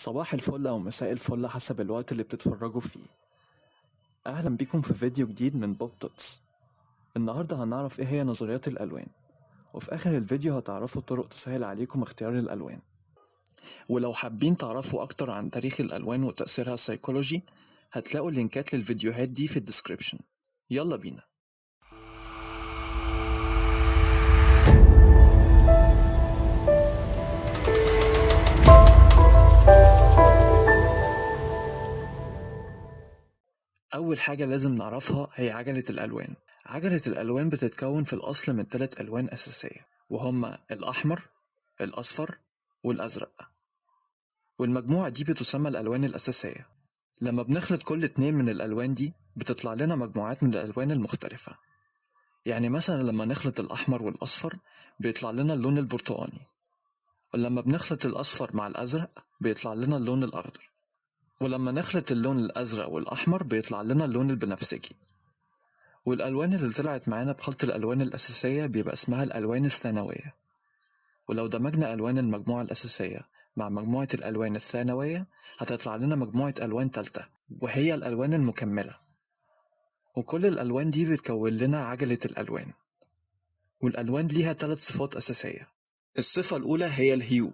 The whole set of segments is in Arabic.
صباح الفل أو مساء الفل حسب الوقت اللي بتتفرجوا فيه. أهلا بيكم في فيديو جديد من بوب توتس. النهاردة هنعرف إيه هي نظريات الألوان، وفي آخر الفيديو هتعرفوا طرق تسهل عليكم اختيار الألوان. ولو حابين تعرفوا أكتر عن تاريخ الألوان وتأثيرها السيكولوجي هتلاقوا اللينكات للفيديوهات دي في الديسكريبشن. يلا بينا. أول حاجة لازم نعرفها هي عجلة الألوان. عجلة الألوان بتتكون في الأصل من 3 ألوان أساسية، وهما الأحمر، الأصفر، والأزرق، والمجموعة دي بتسمى الألوان الأساسية. لما بنخلط كل 2 من الألوان دي بتطلع لنا مجموعات من الألوان المختلفة. يعني مثلا لما نخلط الأحمر والأصفر بيطلع لنا اللون البرتقاني، ولما بنخلط الأصفر مع الأزرق بيطلع لنا اللون الأخضر، ولما نخلط اللون الأزرق والأحمر بيطلع لنا اللون البنفسجي. والألوان اللي طلعت معانا بخلط الألوان الأساسية بيبقى اسمها الألوان الثانوية. ولو دمجنا ألوان المجموعة الأساسية مع مجموعة الألوان الثانوية هتطلع لنا مجموعة ألوان تالتة، وهي الألوان المكملة. وكل الألوان دي بتكون لنا عجلة الألوان. والألوان ليها 3 صفات أساسية. الصفة الأولى هي الهيو،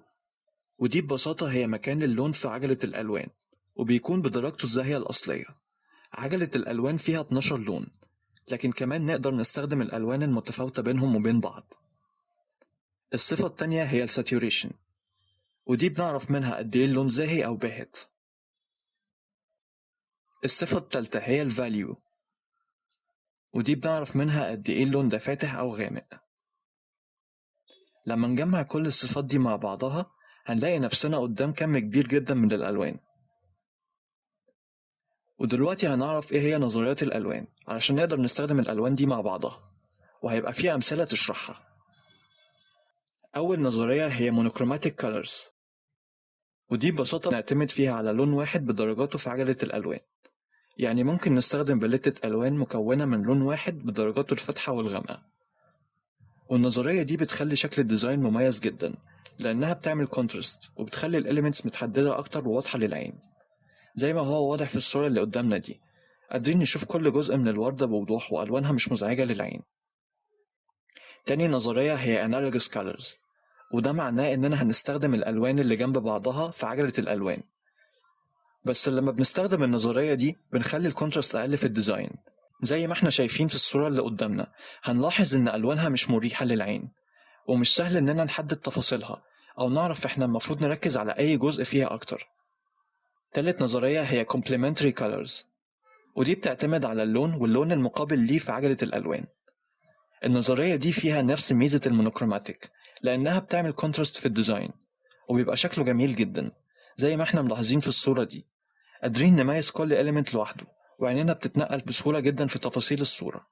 ودي ببساطة هي مكان اللون في عجلة الألوان، وبيكون بدرجته الزاهية الأصلية. عجلة الألوان فيها 12 لون، لكن كمان نقدر نستخدم الألوان المتفاوتة بينهم وبين بعض. الصفة التانية هي الساتوريشن، ودي بنعرف منها قد ايه اللون زاهي أو باهت. الصفة التالتة هي الفاليو، ودي بنعرف منها قد ايه اللون ده فاتح أو غامق. لما نجمع كل الصفات دي مع بعضها هنلاقي نفسنا قدام كم كبير جدا من الألوان. ودلوقتي هنعرف ايه هي نظريات الألوان علشان نقدر نستخدم الألوان دي مع بعضها، وهيبقى فيها أمثلة تشرحها. أول نظرية هي monochromatic colors، ودي ببساطة نعتمد فيها على لون واحد بدرجاته في عجلة الألوان. يعني ممكن نستخدم باليتة ألوان مكونة من لون واحد بدرجاته الفاتحة والغامقة. والنظرية دي بتخلي شكل الديزاين مميز جدا، لأنها بتعمل كونترست وبتخلي الإليمنتس متحددة أكتر وواضحة للعين، زي ما هو واضح في الصورة اللي قدامنا دي. قادرين نشوف كل جزء من الوردة بوضوح وألوانها مش مزعجة للعين. تاني نظرية هي analogous colors، وده معناه إننا هنستخدم الألوان اللي جنب بعضها في عجلة الألوان. بس لما بنستخدم النظرية دي بنخلي الكونتراست أقل في الديزاين. زي ما احنا شايفين في الصورة اللي قدامنا هنلاحظ إن ألوانها مش مريحة للعين، ومش سهل إننا نحدد تفاصيلها أو نعرف إحنا المفروض نركز على أي جزء فيها أكتر. تالت نظرية هي complementary colors، ودي بتعتمد على اللون واللون المقابل ليه في عجلة الألوان. النظرية دي فيها نفس ميزة المونوكروماتيك، لأنها بتعمل كونتراست في الديزاين وبيبقى شكله جميل جدا. زي ما احنا ملاحظين في الصورة دي قادرين نميز كل إليمنت لوحده، وعينينا بتتنقل بسهولة جدا في تفاصيل الصورة.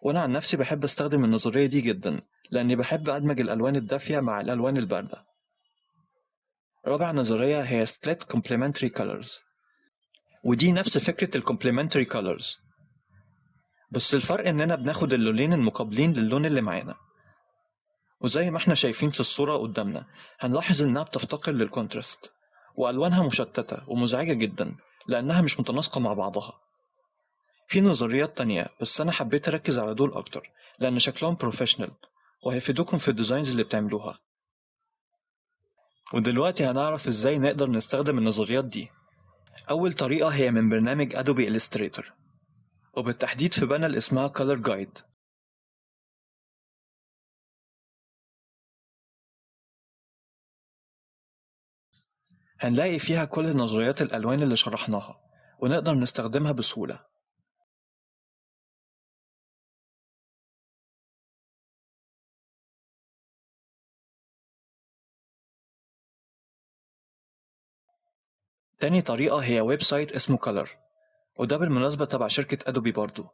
وأنا عن نفسي بحب أستخدم النظرية دي جدا، لأني بحب أدمج الألوان الدافية مع الألوان الباردة. رابع نظرية هي Split Complementary Colors، ودي نفس فكرة ال Complementary Colors، بس الفرق إننا بناخد اللونين المقابلين للون اللي معانا. وزي ما احنا شايفين في الصورة قدامنا هنلاحظ إنها بتفتقر للكونتراست، وألوانها مشتتة ومزعجة جدا لأنها مش متناسقة مع بعضها. في نظريات تانية بس أنا حبيت أركز على دول أكتر لأن شكلهم بروفيشنال وهيفيدوكم في الديزاينز اللي بتعملوها. ودلوقتي هنعرف إزاي نقدر نستخدم النظريات دي. أول طريقة هي من برنامج أدوبي إليستريتور، وبالتحديد في بانل اسمها Color Guide. هنلاقي فيها كل نظريات الألوان اللي شرحناها ونقدر نستخدمها بسهولة. تاني طريقة هي ويب سايت اسمه Color، وده بالمناسبة تبع شركة أدوبي برضو.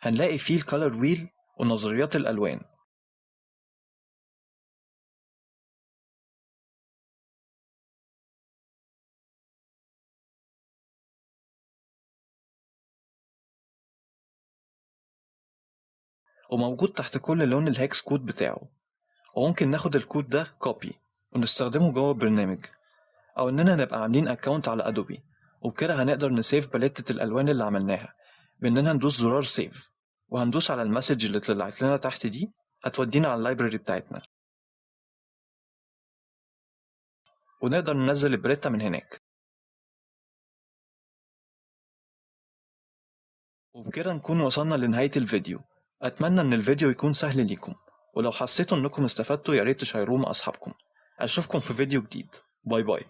هنلاقي فيه الكالر ويل ونظريات الألوان. وموجود تحت كل لون الهكس كود بتاعه، وممكن ناخد الكود ده كوبي ونستخدمه جوه البرنامج، أو إننا نبقى عاملين أكاونت على أدوبي، وبكده هنقدر نسيف باليتة الألوان اللي عملناها بإننا ندوس زرار سيف، وهندوس على المسج اللي طلعت لنا تحت دي هتودينا على اللايبراري بتاعتنا، ونقدر ننزل البريتا من هناك. وبكده نكون وصلنا لنهاية الفيديو. أتمنى إن الفيديو يكون سهل ليكم، ولو حسيتوا إنكم استفدتوا ياريت تشيروه مع أصحابكم. أشوفكم في فيديو جديد. باي باي.